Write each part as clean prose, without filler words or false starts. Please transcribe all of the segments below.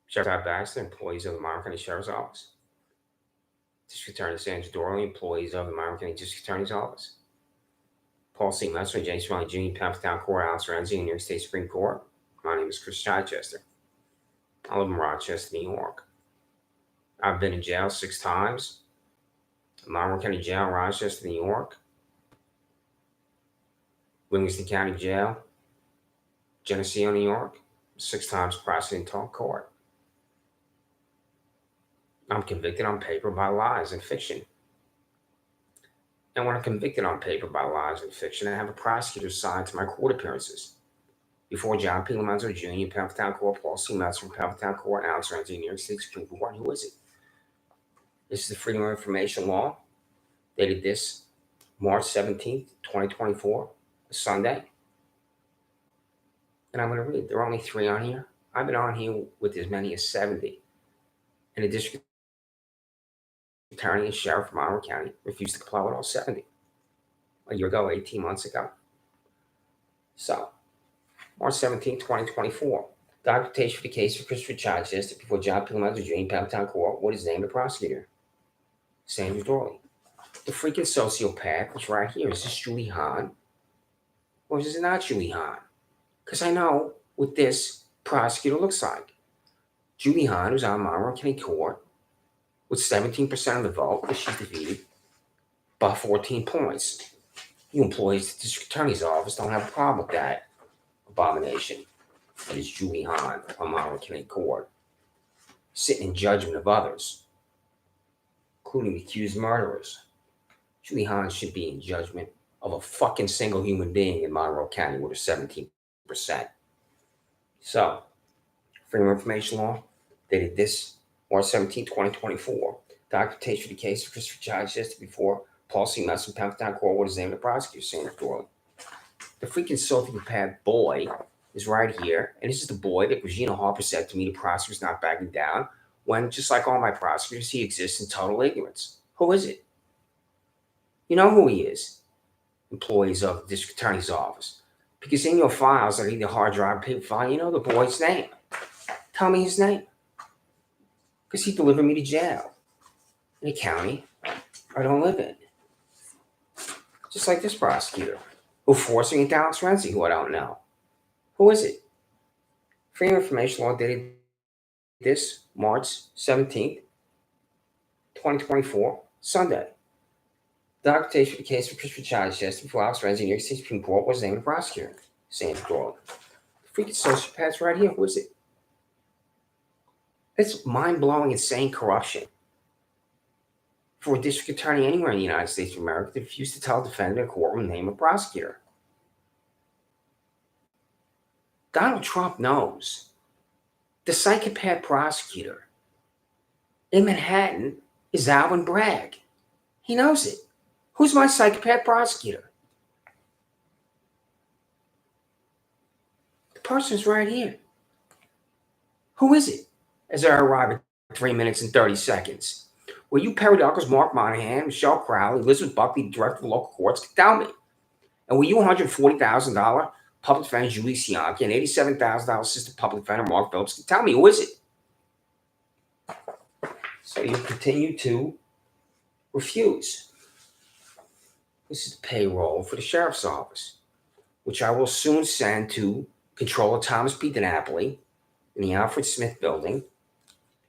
Sheriff Todd Baxter, employees of the Monroe County Sheriff's Office. District Attorney Sandra Doorley, employees of the Monroe County District Attorney's Office. Paul C. Messer, James Smiley Jr., Town Court, Alex Renzi, New York State Supreme Court. My name is Chris Chichester. I live in Rochester, New York. I've been in jail 6 times. Monroe County Jail, Rochester, New York. Livingston County Jail, Geneseo, New York. 6 times prosecuting Todd Court. I'm convicted on paper by lies and fiction. And when I'm convicted on paper by lies and fiction, I have a prosecutor assigned to my court appearances. Before John P. Lomenzo Jr., Town Court, Paul C. Metz from Town Court, Alex Renzi, New York State Supreme Court. Who is it? This is the Freedom of Information Law, dated this March 17th, 2024, Sunday. And I'm going to read. There are only 3 on here. I've been on here with as many as 70. And the district attorney and sheriff of Monroe County refused to comply with all 70. A year ago, 18 months ago. So, March 17, 2024. Documentation for the case for Christopher Chichester before John P. Lomenzo Jr., Town Court. What is named the prosecutor? Sandra Doorley. The freaking sociopath is right here. Is this Julie Hahn? Or is it not Julie Hahn? Because I know what this prosecutor looks like. Julie Hahn, who's on Monroe County Court, with 17% of the vote, but she's defeated by 14 points. You employees at the district attorney's office don't have a problem with that abomination. That is Julie Hahn on Monroe County Court, sitting in judgment of others, including accused murderers. Julie Hahn should be in judgment of a fucking single human being in Monroe County with a 17%. So, Freedom of Information Law, dated this March 17, 2024. Documentation for the case of Christopher Chichester before Paul C. Metz from Town Court. What is the name of the prosecutor? Sandra Doorley. The freaking sociopath boy is right here, and this is the boy that Regina Harper said to me the prosecutor's not backing down, when, just like all my prosecutors, he exists in total ignorance. Who is it? You know who he is. Employees of the district attorney's office. Because in your files, like the hard drive paper file, you know the boy's name. Tell me his name. Because he delivered me to jail in a county I don't live in. Just like this prosecutor, who forced me into Alex Renzi, who I don't know. Who is it? Freedom of Information Law dated this March 17th, 2024, Sunday. Documentation for the case for Christopher Chichester before Alex Renzi, New York State Supreme Court. Was the name of the prosecutor? Sandra Doorley. The freaking sociopath's right here. Who is it? It's mind-blowing, insane corruption for a district attorney anywhere in the United States of America to refuse to tell a defendant in a courtroom the name of a prosecutor. Donald Trump knows the psychopath prosecutor in Manhattan is Alvin Bragg. He knows it. Who's my psychopath prosecutor? The person's right here. Who is it? As I arrive at 3 minutes and 30 seconds. Will you periodicals Mark Monahan, Michelle Crowley, Elizabeth Buckley, the director of the local courts, can tell me? And will you $140,000 public defender Julie Cianchi and $87,000 assistant public defender Mark Phillips can tell me? Who is it? So you continue to refuse. This is the payroll for the sheriff's office, which I will soon send to Controller Thomas P. DiNapoli in the Alfred Smith building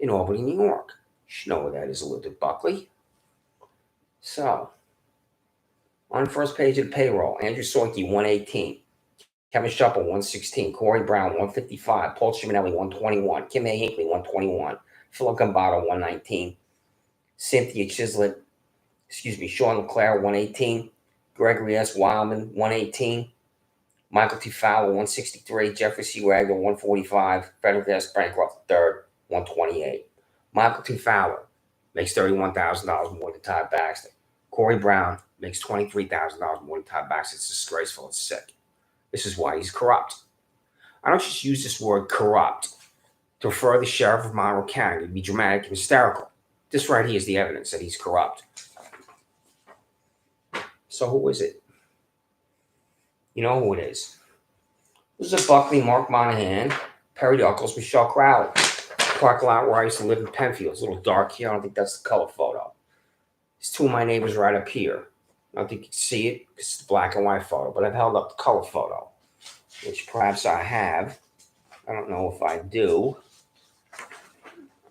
in Albany, New York. You should know where that is, Elizabeth Buckley. So, on the first page of the payroll, Andrew Soike, 118. Kevin Shuppel, 116. Corey Brown, 155. Paul Chiminelli, 121. Kim A. Hinckley, 121. Philip Gambado, 119. Cynthia Chislett, Sean LeClaire, 118. Gregory S. Wildman, 118. Michael T. Fowler, 163. Jeffrey C. Wagner, 145. Frederick S. Bancroft III, 128. Michael T. Fowler makes $31,000 more than Todd Baxter. Corey Brown makes $23,000 more than Todd Baxter. It's disgraceful. It's sick. This is why he's corrupt. I don't just use this word corrupt to refer to the sheriff of Monroe County to be dramatic and hysterical. This right here is the evidence that he's corrupt. So who is it? You know who it is. This is Buckley, Mark Monahan, Perry Duckles, Michelle Crowley. parking lot where I used to live in Penfield. It's a little dark here. I don't think that's the color photo. There's two of my neighbors right up here. I don't think you can see it because it's the black and white photo, but I've held up the color photo, which perhaps I have. I don't know if I do,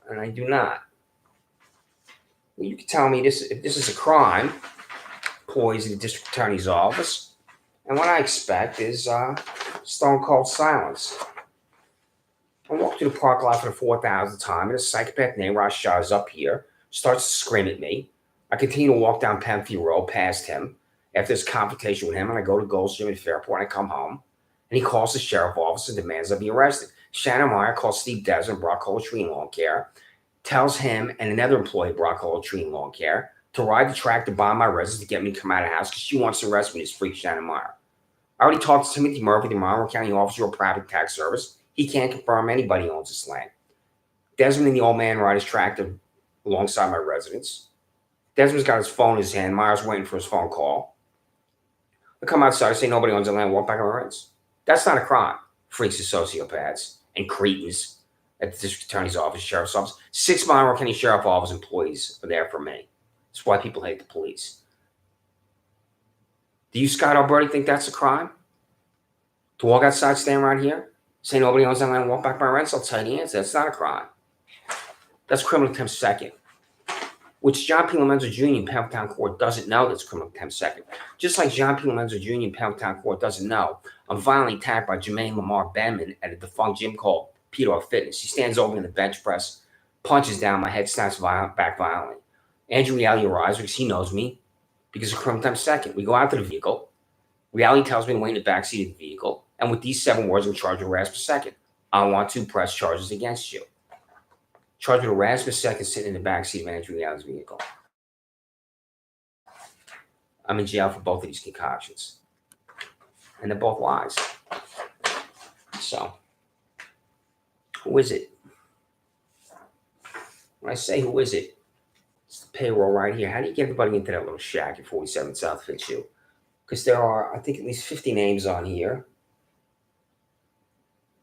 and I do not. Well, you can tell me this if this is a crime, employees in the district attorney's office, and what I expect is stone cold silence. I walk through the parking lot for the 4,000th time, and a psychopath named Raj shows up here, starts to scream at me. I continue to walk down Penfield Road past him after this confrontation with him, and I go to Gold's Gym at Fairport, and I come home, and he calls the sheriff office and demands I be arrested. Shannon Meyer calls Steve Desmond, Brock Hollow Tree and Lawn Care, tells him and another employee of Brock Hollow Tree and Lawn Care to ride the track to bomb my residence to get me to come out of the house because she wants to arrest me, this freak Shannon Meyer. I already talked to Timothy Murphy, the Monroe County Officer of Private Tax Service. He can't confirm anybody owns this land. Desmond and the old man ride his tractor alongside my residence. Desmond's got his phone in his hand. Meyer's waiting for his phone call. I come outside, I say nobody owns the land, walk back on my rights. That's not a crime. Freaks and sociopaths and cretins at the district attorney's office, sheriff's office. 6 Monroe County Sheriff Office employees are there for me. That's why people hate the police. Do you, Scott Alberti, think that's a crime? To walk outside, stand right here, say nobody owns that land, and walk back my rents? I'll tell you the answer. That's not a crime. That's criminal contempt second, which John P. Lomenzo Jr. in Penn Court doesn't know that's criminal contempt second. Just like John P. Lomenzo Jr. in Penn Court doesn't know I'm violently attacked by Jermaine Lamar Benman at a defunct gym called Peter Fitness. He stands over me in the bench press, punches down my head, snaps back violently. Andrew Reality arrives because he knows me because of criminal contempt second. We go out to the vehicle. Reality tells me to wait in the backseat of the vehicle. And with these 7 words, I'm charged with arrest per second. I want to press charges against you. Charged with arrest per second sitting in the backseat of Andrew Reality's vehicle. I'm in jail for both of these concoctions. And they're both lies. So, who is it? When I say who is it, it's the payroll right here. How do you get everybody into that little shack at 47 South Fitzhugh? Because there are, I think, at least 50 names on here.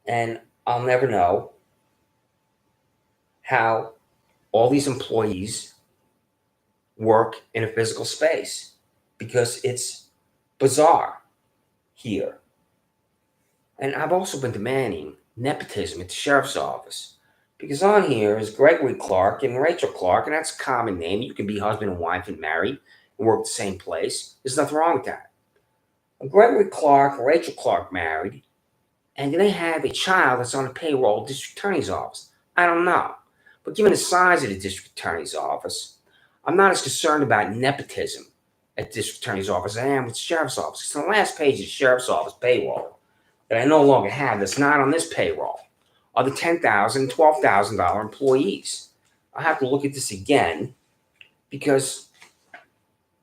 And I'll never know how all these employees work in a physical space because it's bizarre here. And I've also been demanding nepotism at the sheriff's office because on here is Gregory Clark and Rachel Clark, and that's a common name. You can be husband and wife and married and work at the same place. There's nothing wrong with that. Gregory Clark, Rachel Clark married, and they have a child that's on the payroll of the district attorney's office. I don't know. But given the size of the district attorney's office, I'm not as concerned about nepotism at the district attorney's office as I am with the sheriff's office. It's the last page of the sheriff's office payroll that I no longer have that's not on this payroll are the $10,000 and $12,000 employees. I'll have to look at this again because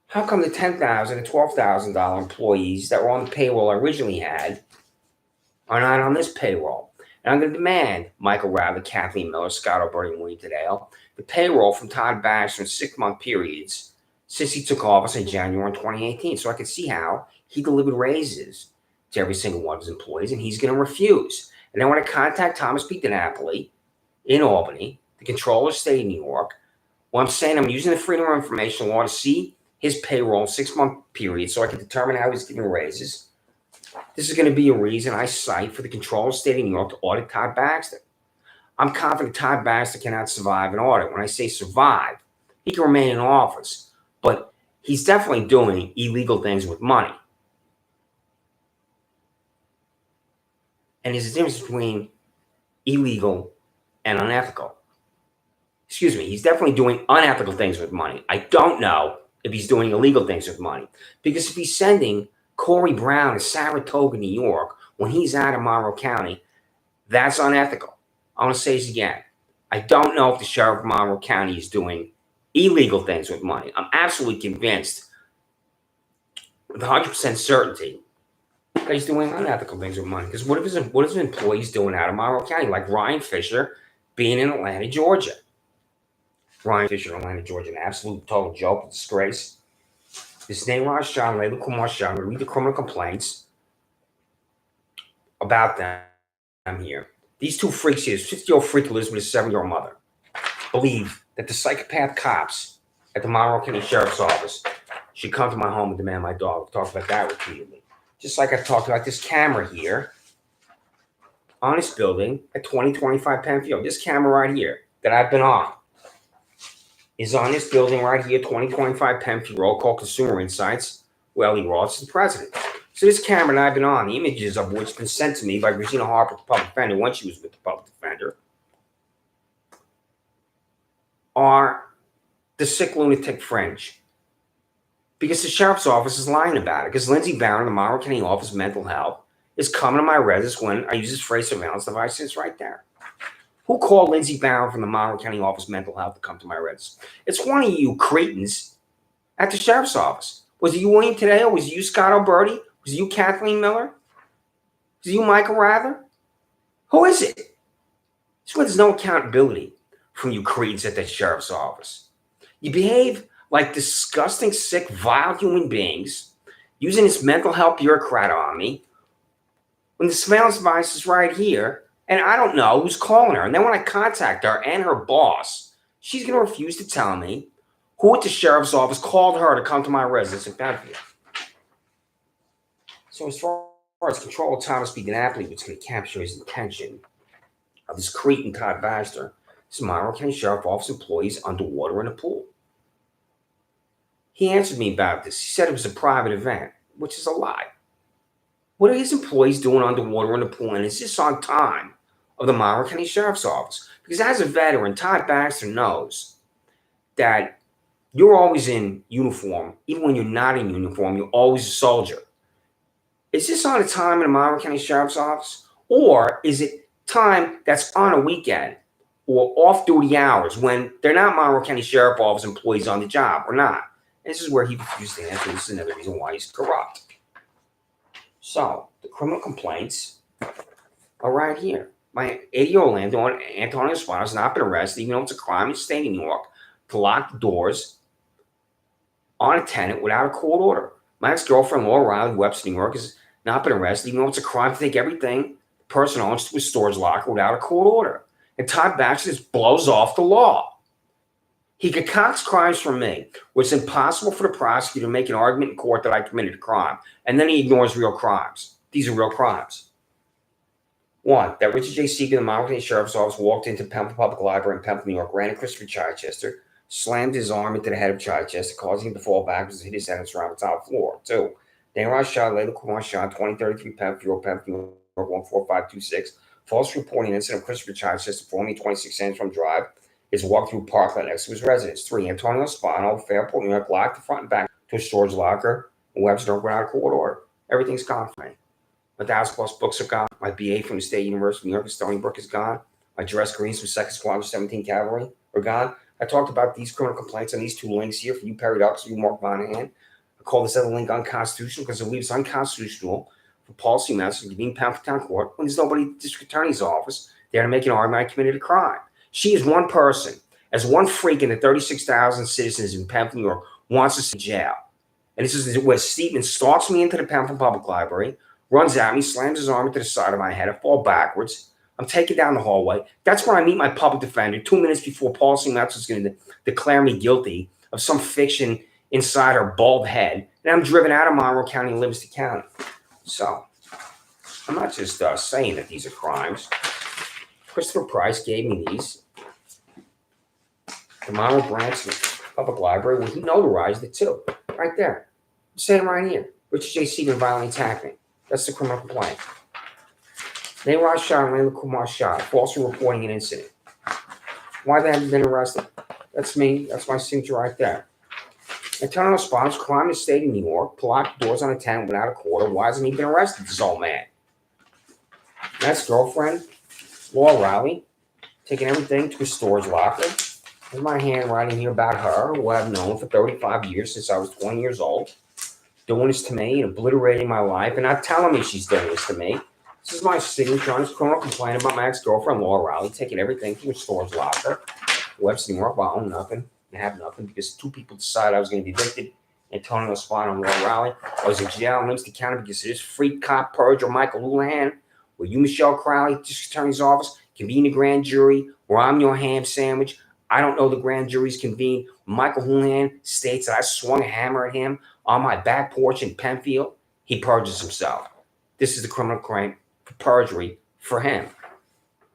how come the $10,000 and $12,000 employees that were on the payroll I originally had are not on this payroll? And I'm going to demand Michael Rather, Kathleen Miller, Scott Alberti, and William Tadeo the payroll from Todd Baxter in 6-month periods since he took office in January 2018, so I can see how he delivered raises to every single one of his employees, and he's going to refuse. And I want to contact Thomas P. DiNapoli in Albany, the controller of state of New York. Well, I'm saying I'm using the Freedom of Information law to see his payroll in 6-month period so I can determine how he's giving raises. This is going to be a reason I cite for the controller of state of New York to audit Todd Baxter. I'm confident Todd Baxter cannot survive an audit. When I say survive, he can remain in office, but he's definitely doing illegal things with money. And there's a difference between illegal and unethical. Excuse me, he's definitely doing unethical things with money. I don't know if he's doing illegal things with money. Because if he's sending Corey Brown to Saratoga, New York, when he's out of Monroe County, that's unethical. I want to say this again. I don't know if the sheriff of Monroe County is doing illegal things with money. I'm absolutely convinced with 100% certainty that he's doing unethical things with money. Because what if his employees doing out of Monroe County, like Ryan Fisher being in Atlanta, Georgia? Ryan Fisher in Atlanta, Georgia, an absolute total joke, a disgrace. His name Raj John, Layla Kumar Shah. Read the criminal complaints about them here. These two freaks here, 50-year-old freak Elizabeth, a 7-year-old mother, believe that the psychopath cops at the Monroe County Sheriff's Office should come to my home and demand my dog. I've talked about that repeatedly. Just like I've talked about this camera here on this building at 2025 Penfield. This camera right here that I've been on is on this building right here, 2025 Penfield, roll call Consumer Insights. Well, Ellie Ross is the president. So this camera that I've been on, the images of which have been sent to me by Regina Harper, the public defender, when she was with the public defender, are the sick lunatic fringe. Because the sheriff's office is lying about it. Because Lindsay Barron, the Monroe County Office of Mental Health, is coming to my residence when I use this phrase surveillance device. It's right there. Who called Lindsay Barron from the Monroe County Office of Mental Health to come to my residence? It's one of you cretins at the sheriff's office. Was it you, William, today? Or was it you, Scott Alberti? Was it you, Kathleen Miller? Was it you, Michael Rather? Who is it? It's when there's no accountability from you cretins at the sheriff's office. You behave like disgusting, sick, vile human beings using this mental health bureaucrat on me when the surveillance device is right here and I don't know who's calling her. And then when I contact her and her boss, she's going to refuse to tell me who at the sheriff's office called her to come to my residence in Penfield. So as far as control of Thomas B. DiNapoli, what's going to capture his attention of this cretin Todd Baxter, this Monroe County Sheriff Office employees underwater in a pool. He answered me about this. He said it was a private event, which is a lie. What are his employees doing underwater in the pool? And is this on time of the Monroe County Sheriff's Office? Because as a veteran, Todd Baxter knows that you're always in uniform. Even when you're not in uniform, you're always a soldier. Is this on a time in the Monroe County Sheriff's Office? Or is it time that's on a weekend or off-duty hours when they're not Monroe County Sheriff Office employees on the job or not? And this is where he refused to answer. This is another reason why he's corrupt. So, the criminal complaints are right here. My 80-year-old landlord, Antonio Spano, has not been arrested, even though it's a crime in the state of New York, to lock the doors on a tenant without a court order. My ex-girlfriend, Laura Riley, Webster, New York, has not been arrested, even though it's a crime to take everything the person owns to a storage locker without a court order. And Todd Baxter just blows off the law. He concocts crimes from me, where it's impossible for the prosecutor to make an argument in court that I committed a crime. And then he ignores real crimes. These are real crimes. One, that Richard J. Seeger, the Monroe County Sheriff's Office, walked into Penfield Public Library in Penfield, New York, ran at Christopher Chichester, slammed his arm into the head of Chichester, causing him to fall backwards and hit his head on the top floor. Two, Daniel shot later Kumar shot 2033 Penfield, New York, 14526. False reporting incident of Christopher Chichester for only 26 Sandra Drive. His walk through parkland next to his residence. 3, Antonio Spano, Fairport, New York, locked the front and back to a storage locker in Webster without a court order. Everything's gone for me. 1,000+ books are gone. My BA from the State University of New York at Stony Brook is gone. My dress greens from 2nd Squadron 17 Cavalry are gone. I talked about these criminal complaints on these 2 links here for you, Perry Ducks, you, Mark Monahan. I call this other link unconstitutional because it leaves unconstitutional for policy matters to be in Penfield Town Court when there's nobody at the district attorney's office there to make an argument I committed a crime. She is one person, as one freak in the 36,000 citizens in Penfield, New York, wants to see jail. And this is where Stephen stalks me into the Penfield Public Library, runs at me, slams his arm into the side of my head, I fall backwards. I'm taken down the hallway. That's when I meet my public defender 2 minutes before policy matters is going to declare me guilty of some fiction inside her bald head. And I'm driven out of Monroe County and Livingston County. So, I'm not just saying that these are crimes. Christopher Price gave me these. The Monroe Branch Public Library, where he notarized it too. Right there. I'm saying right here. Richard J. Seaman violently attacked me. That's the criminal complaint. Nayraj shot and Landon Kumar shot, falsely reporting an incident. Why they haven't been arrested? That's me. That's my signature right there. Antonio Spano's crime in the state of New York, to lock doors on a tenant without a court order. Why hasn't he been arrested, this old man? That's girlfriend, Laura Riley, taking everything to a storage locker. There's my handwriting here about her, who I've known for 35 years since I was 20 years old, doing this to me and obliterating my life and not telling me she's doing this to me. This is my signature on this criminal complaint about my ex-girlfriend, Laura Riley, taking everything from a storage locker, Webster, New York, while I own nothing and have nothing because 2 people decided I was going to be evicted. Antonio Spano and Laura Riley. I was in jail in Livingston County because of this freak cop purge or Michael Houlihan where you, Michelle Crowley, District Attorney's Office, convene the grand jury, or I'm your ham sandwich. I don't know the grand jury's convened. Michael Houlihan states that I swung a hammer at him on my back porch in Penfield. He perjures himself. This is the criminal claim for perjury for him.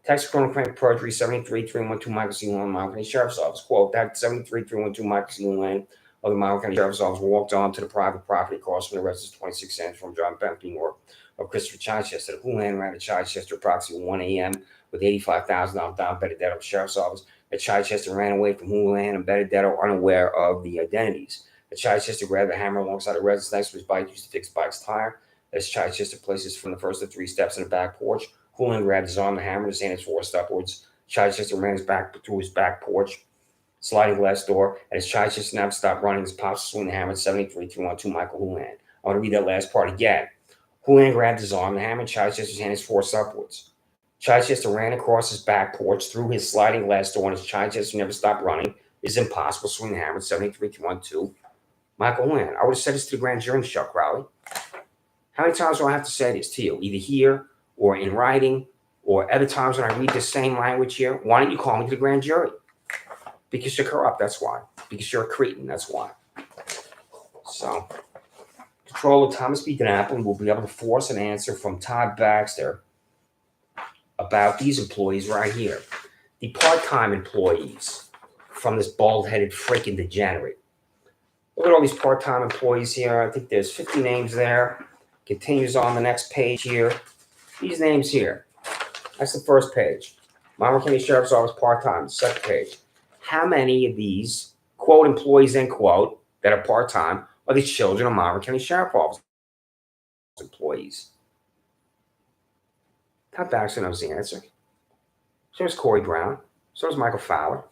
Texas criminal claim for perjury, 73312 Michael C. Lane, Michael County Sheriff's Office. Quote, that 73312 Michael C. Lane of the Michael County Sheriff's Office walked on to the private property across from the residence 26 Sandra from John Penfield, New York, of Christopher Chichester. The Houlihan ran to Chichester approximately 1 a.m. with $85,000 down Benedetto of the Sheriff's Office. The Chichester ran away from Houlihan and Benedetto unaware of the identities. The Chichester grabbed a hammer alongside the residence next to his bike used to fix the bike's tire. As Chichester places from the first of 3 steps in the back porch, Houlihan grabbed his arm, the hammer, his hand is forced upwards. Chichester ran his back through his back porch, sliding glass door, and as Chichester never stopped running, his pops swung the hammer at 73312 Michael Houlihan. I want to read that last part again. Houlihan grabbed his arm, the hammer, and Chichester's hand is forced upwards. Chichester ran across his back porch through his sliding glass door, and as Chichester never stopped running, it's impossible to swing the hammer at 73312 Michael Houlihan. I would have said this to the grand jury, Michelle Crowley. How many times do I have to say this to you? Either here or in writing, or other times when I read the same language here? Why don't you call me to the grand jury? Because you're corrupt, that's why. Because you're a cretin, that's why. So, Controller Thomas B. DiNapoli will be able to force an answer from Todd Baxter about these employees right here. The part-time employees from this bald-headed freaking degenerate. Look at all these part-time employees here. I think there's 50 names there. Continues on the next page here. These names here. That's the first page. Monroe County Sheriff's Office part-time. Second page. How many of these, quote, employees, end quote, that are part-time are the children of Monroe County Sheriff's Office employees? Todd Baxter knows the answer. So does Corey Brown. So does Michael Fowler.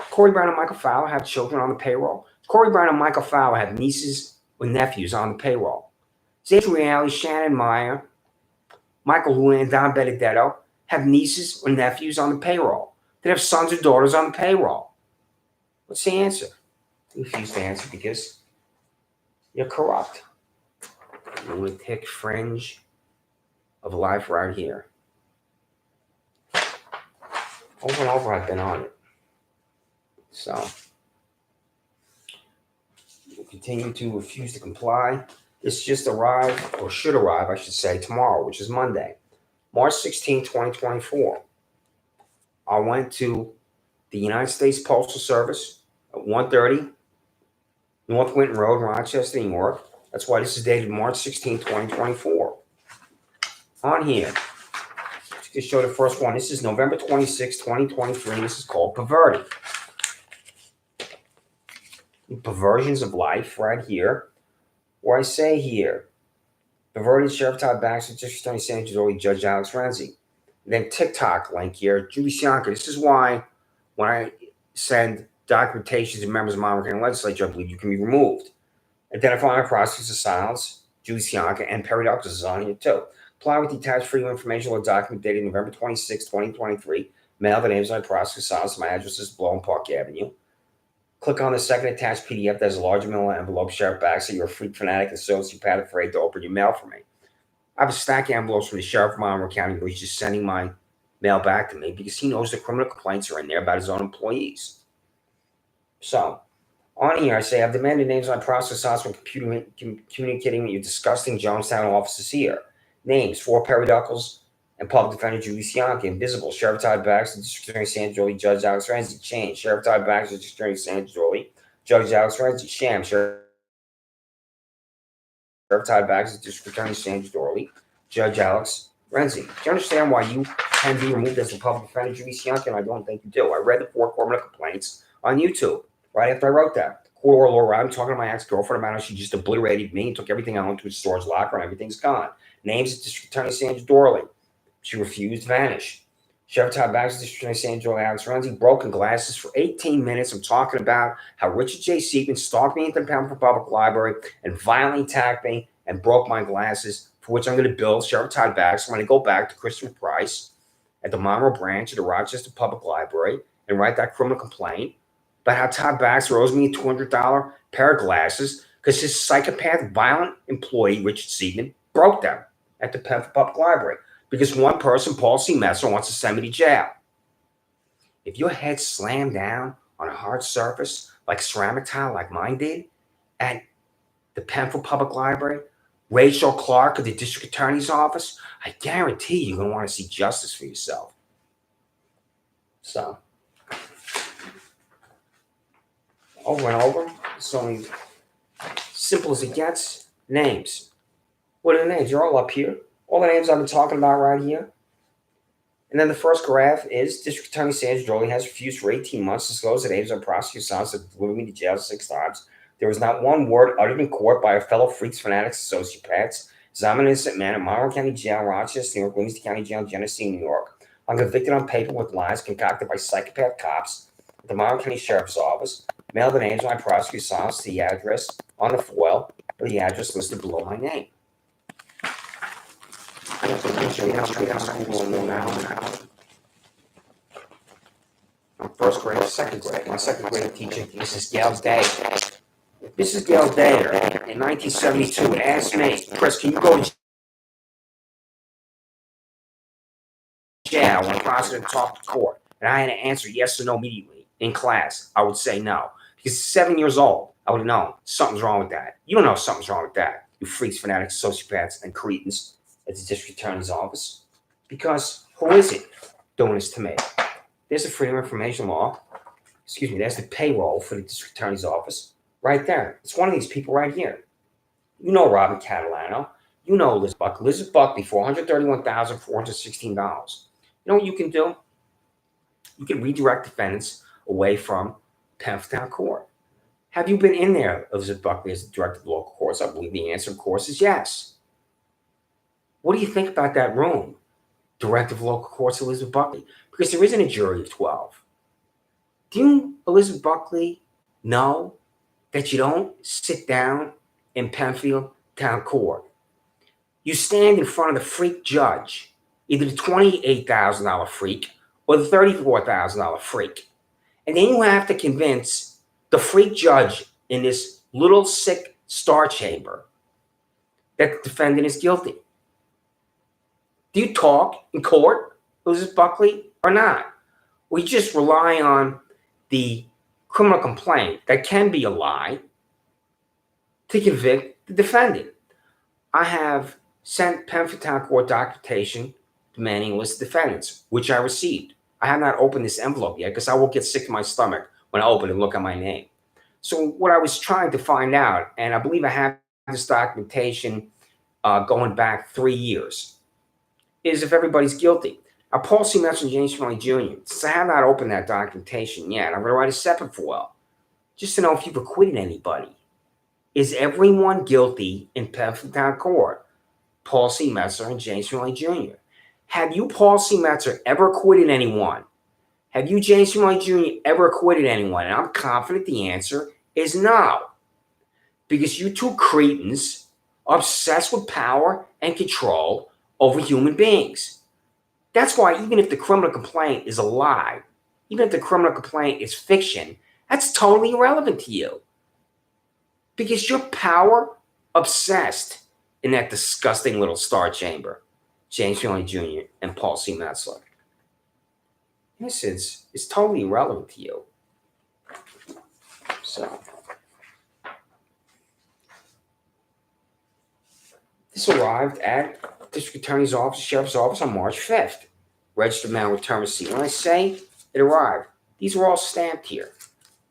Corey Brown and Michael Fowler have children on the payroll. Corey Brown and Michael Fowler have nieces or nephews on the payroll. Sandra Reale, Shannon Meyer, Michael Houlihan, Don Benedetto have nieces or nephews on the payroll. They have sons or daughters on the payroll. What's the answer? You refuse to answer because you're corrupt. Lunatic fringe of life right here. Over and over I've been on it. So, we'll continue to refuse to comply. This just arrived, or should arrive, I should say, tomorrow, which is Monday, March 16, 2024. I went to the United States Postal Service at 130 North Winton Road, Rochester, New York. That's why this is dated March 16, 2024. On here, to show the first one, this is November 26, 2023. This is called Perverted. Perversions of life right here, where I say here, Perverted Sheriff Todd Baxter, District Attorney Sandra, Doorley, Judge Alex Renzi. Then TikTok link here, Judy Sianka. This is why when I send documentations to members of the Monroe County Legislature, I believe you can be removed. Identifying process of silence, Judy Sianka, and periodicals is on here too. Apply with the attached freedom of information or document dated November 26, 2023. Mail the names on the process of silence. My address is Blow and Park Avenue. Click on the second attached PDF that has a large manila envelope. Sheriff Baxter, you're a freak fanatic and sociopath afraid to open your mail for me. I have a stack of envelopes from the Sheriff of Monroe County where he's just sending my mail back to me because he knows the criminal complaints are in there about his own employees. So, on here, I say, I've demanded names on process silence when communicating with your disgusting Jonestown offices here. Names, 4 periodicals and Public Defender Judy Sianka. Invisible, Sheriff Todd Baxter, District Attorney Sandra Doorley, Judge Alex Renzi. Change, Sheriff Todd Baxter, District Attorney Sandra Doorley, Judge Alex Renzi. Sham, Sheriff Todd Baxter, District Attorney Sandra Doorley, Judge Alex Renzi. Do you understand why you can be removed as the Public Defender Judy Sianka? And I don't think you do. I read the 4 criminal complaints on YouTube right after I wrote that. Court oral over, I'm talking to my ex-girlfriend about how she just obliterated me and took everything I owned to a storage locker and everything's gone. Names of District Attorney Sandra Doorley. She refused, vanished. Sheriff Todd Baxter, District Attorney Sandra Doorley, Alex Renzi, broken glasses for 18 minutes. I'm talking about how Richard J. Seaton stalked me into the Pembroke Public Library and violently attacked me and broke my glasses, for which I'm going to bill Sheriff Todd Baxter when I go back to Christopher Price at the Monroe branch of the Rochester Public Library and write that criminal complaint about how Todd Baxter owes me a $200 pair of glasses because his psychopath, violent employee, Richard Seaton, broke them at the Penfield Public Library because one person, Paul C. Messer, wants to send me to jail. If your head slammed down on a hard surface like ceramic tile like mine did at the Penfield Public Library, Rachel Clark of the District Attorney's Office, I guarantee you're going to want to see justice for yourself. So, over and over, it's only simple as it gets. Names. What are the names? You're all up here. All the names I've been talking about right here. And then the first graph is District Attorney Sandra Doorley has refused for 18 months to disclose that Ames and prosecutor Sons have delivered me to jail 6 times. There was not one word uttered in court by a fellow freaks, fanatics, sociopaths. As I'm an innocent man in Monroe County Jail, Rochester, New York, Livingston County Jail, Genesee, New York. I'm convicted on paper with lies concocted by psychopath cops at the Monroe County Sheriff's Office. Mailed the names of my prosecutor Sons to the address on the foil, or the address listed below my name. I'm first grade, second grade. My second grade teacher, Mrs. Gail Day. Mrs. Gail Day in 1972 asked me, Chris, can you go to jail when a prosecutor talked to court? And I had to answer yes or no immediately in class. I would say no. Because 7 years old, I would have known something's wrong with that. You don't know something's wrong with that, you freaks, fanatics, sociopaths, and cretins at the District Attorney's Office. Because who is it doing this to me? There's the Freedom of Information Law. Excuse me, there's the payroll for the District Attorney's Office. Right there. It's one of these people right here. You know Robin Catalano. You know Liz Buckley. Liz Buckley, $431,416. You know what you can do? You can redirect defendants away from Penfield Court. Have you been in there, Elizabeth Buckley, as the director of local courts? I believe the answer, of course, is yes. What do you think about that room, director of local courts, Elizabeth Buckley? Because there isn't a jury of 12. Do you, Elizabeth Buckley, know that you don't sit down in Penfield Town Court? You stand in front of the freak judge, either the $28,000 freak or the $34,000 freak. And then you have to convince the freak judge in this little sick star chamber that the defendant is guilty. Do you talk in court, Elizabeth Buckley, or not? Or you just rely on the criminal complaint that can be a lie to convict the defendant? I have sent Penfield Town Court documentation demanding a list of defendants, which I received. I have not opened this envelope yet because I will get sick to my stomach when I open and look at my name. So what I was trying to find out, and I believe I have this documentation going back 3 years, is if everybody's guilty. Now, Paul C. Messer and James Riley Jr., since I have not opened that documentation yet, I'm going to write a separate FOIL just to know if you've acquitted anybody. Is everyone guilty in Penfield Town Court? Paul C. Messer and James Riley Jr. Have you, Paul C. Messer, ever acquitted anyone? Have you, James Riley Jr., ever acquitted anyone? And I'm confident the answer is no. Because you two cretins are obsessed with power and control over human beings. That's why even if the criminal complaint is a lie, even if the criminal complaint is fiction, that's totally irrelevant to you. Because you're power obsessed in that disgusting little star chamber, James Riley Jr. and Paul C. Metzler. This is totally irrelevant to you. So, this arrived at District Attorney's Office, Sheriff's Office on March 5th. Registered mail return receipt. When I say it arrived, these were all stamped here.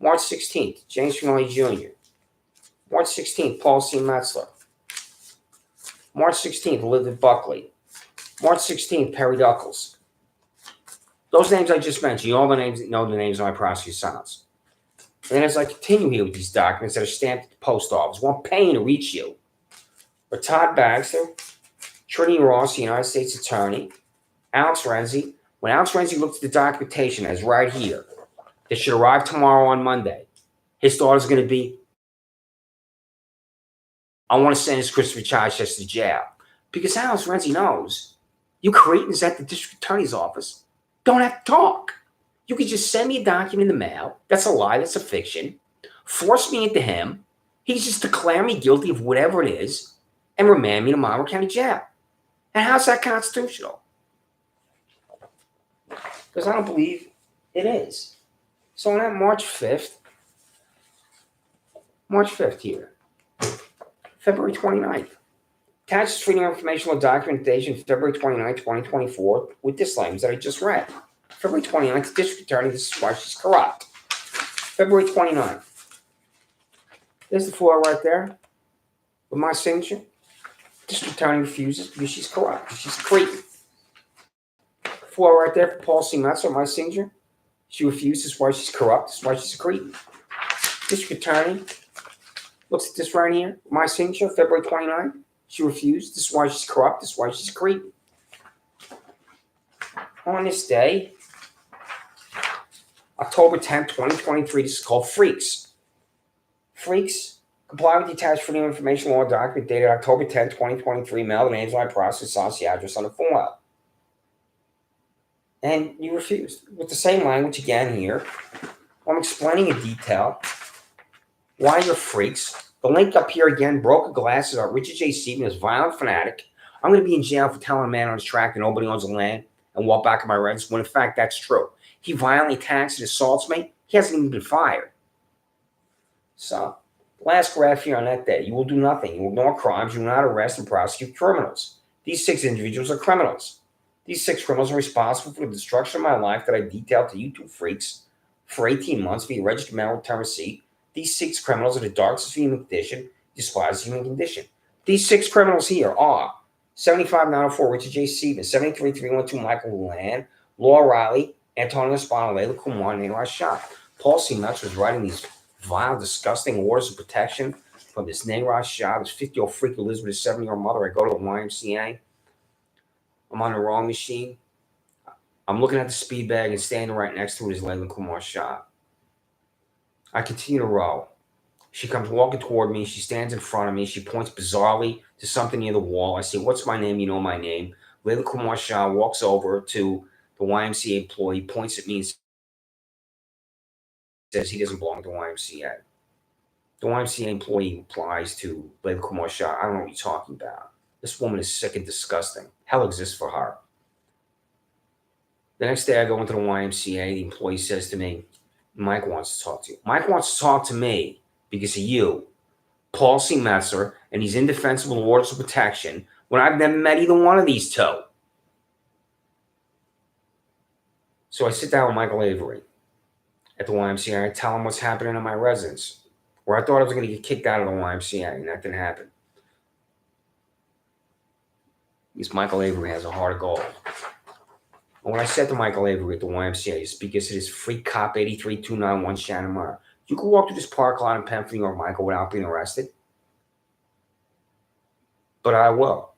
March 16th, James Riley Jr. March 16th, Paul C. Metzler. March 16th, Elizabeth Buckley. March 16th, Perry Duckles. Those names I just mentioned, you all the names know the names of my prosecutor sons. And then as I continue here with these documents that are stamped at the post office, one paying to reach you, are Todd Baxter, Trinity Ross, the United States Attorney, Alex Renzi. When Alex Renzi looked at the documentation as right here, that should arrive tomorrow on Monday, his thought is going to be, I want to send this Christopher Chichester to jail. Because Alex Renzi knows you cretins at the District Attorney's Office don't have to talk. You could just send me a document in the mail. That's a lie. That's a fiction. Force me into him. He just declare me guilty of whatever it is and remand me to Monroe County Jail. And how's that constitutional? Because I don't believe it is. So on that March 5th here, February 29th, attaches Freedom of Information Law documentation February 29th, 2024, with this language that I just read. February 29th, District Attorney, this is why she's corrupt. February 29th. There's the floor right there with my signature. District Attorney refuses because she's corrupt. She's a cretin. Floor right there for Paul C. Metzer, my signature. She refuses why she's corrupt. That's why she's a cretin. District Attorney looks at this right here. My signature, February 29th. She refused. This is why she's corrupt. This is why she's a cretin. On this day, October 10th, 2023, this is called Freaks. Freaks comply with the attached Freedom of Information Law document dated October 10th, 2023, mailed the names of my process, saucy address on the form. And you refused. With the same language again here. I'm explaining in detail why you're freaks. The link up here again, broken glasses about Richard J. Stephen is violent fanatic. I'm going to be in jail for telling a man on his track that nobody owns the land and walk back in my residence when in fact that's true. He violently attacks and assaults me. He hasn't even been fired. So, last graph here on that day. You will do nothing. You will ignore crimes. You will not arrest and prosecute criminals. These 6 individuals are criminals. These 6 criminals are responsible for the destruction of my life that I detailed to you 2 freaks for 18 months via registered mail return receipt. These 6 criminals are the darkest human condition, despised human condition. These 6 criminals here are 75904 Richard J. Stevens, 73312 Michael Lulan, Laura Riley, Antonio Spano, Layla Kumar, and Neil Shah. Paul C. Metz was writing these vile, disgusting orders of protection from this Nayraj Shah, this 50-year-old freak who lives with his 7-year-old mother. I go to the YMCA. I'm on the wrong machine. I'm looking at the speed bag and standing right next to it is Layla Kumar Shah. I continue to row. She comes walking toward me. She stands in front of me. She points bizarrely to something near the wall. I say, "What's my name?" "You know my name." Layla Kumar Shah walks over to the YMCA employee, points at me and says he doesn't belong to the YMCA. The YMCA employee replies to Layla Kumar Shah, "I don't know what you're talking about. This woman is sick and disgusting. Hell exists for her." The next day I go into the YMCA. The employee says to me, "Mike wants to talk to you." Mike wants to talk to me because of you, Paul C. Metzer, and these indefensible orders of protection when I've never met either one of these 2. So I sit down with Michael Avery at the YMCA. I tell him what's happening in my residence, where I thought I was going to get kicked out of the YMCA, and that didn't happen. Because Michael Avery has a heart of gold. And when I said to Michael Avery at the YMCA, because it is free cop 83291 Shannon Meyer, you can walk through this park lot in Penfield, New York, Michael, without being arrested. But I will.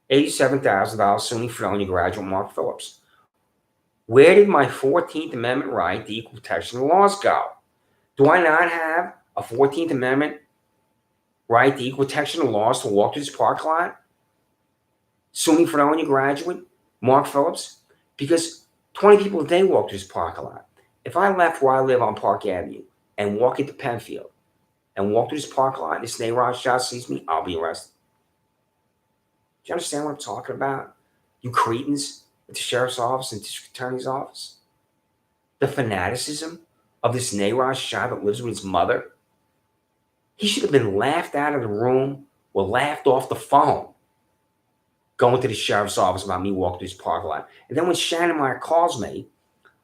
$87,000 SUNY felony graduate Mark Phillips. Where did my 14th Amendment right to equal protection laws go? Do I not have a 14th Amendment right to equal protection laws to walk through this park lot? SUNY felony graduate Mark Phillips? Because 20 people a day walk through this parking lot. If I left where I live on Park Avenue and walk into Penfield and walk through this parking lot and this Nayraj Shah sees me, I'll be arrested. Do you understand what I'm talking about? You cretins at the sheriff's office and district attorney's office? The fanaticism of this Nayraj Shah that lives with his mother? He should have been laughed out of the room or laughed off the phone going to the sheriff's office about me walking through this parking lot. And then when Shannon Meyer calls me,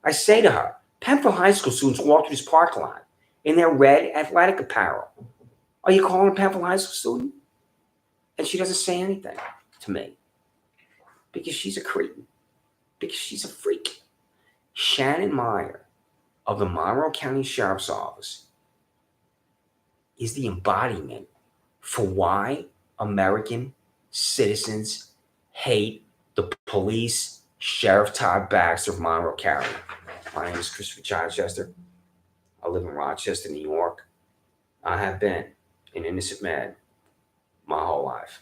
I say to her, Penfield High School students walk through this parking lot in their red athletic apparel. Are you calling a Penfield High School student? And she doesn't say anything to me because she's a cretin, because she's a freak. Shannon Meyer of the Monroe County Sheriff's Office is the embodiment for why American citizens hate the police, Sheriff Todd Baxter of Monroe County. My name is Christopher Chichester. I live in Rochester, New York. I have been an innocent man my whole life.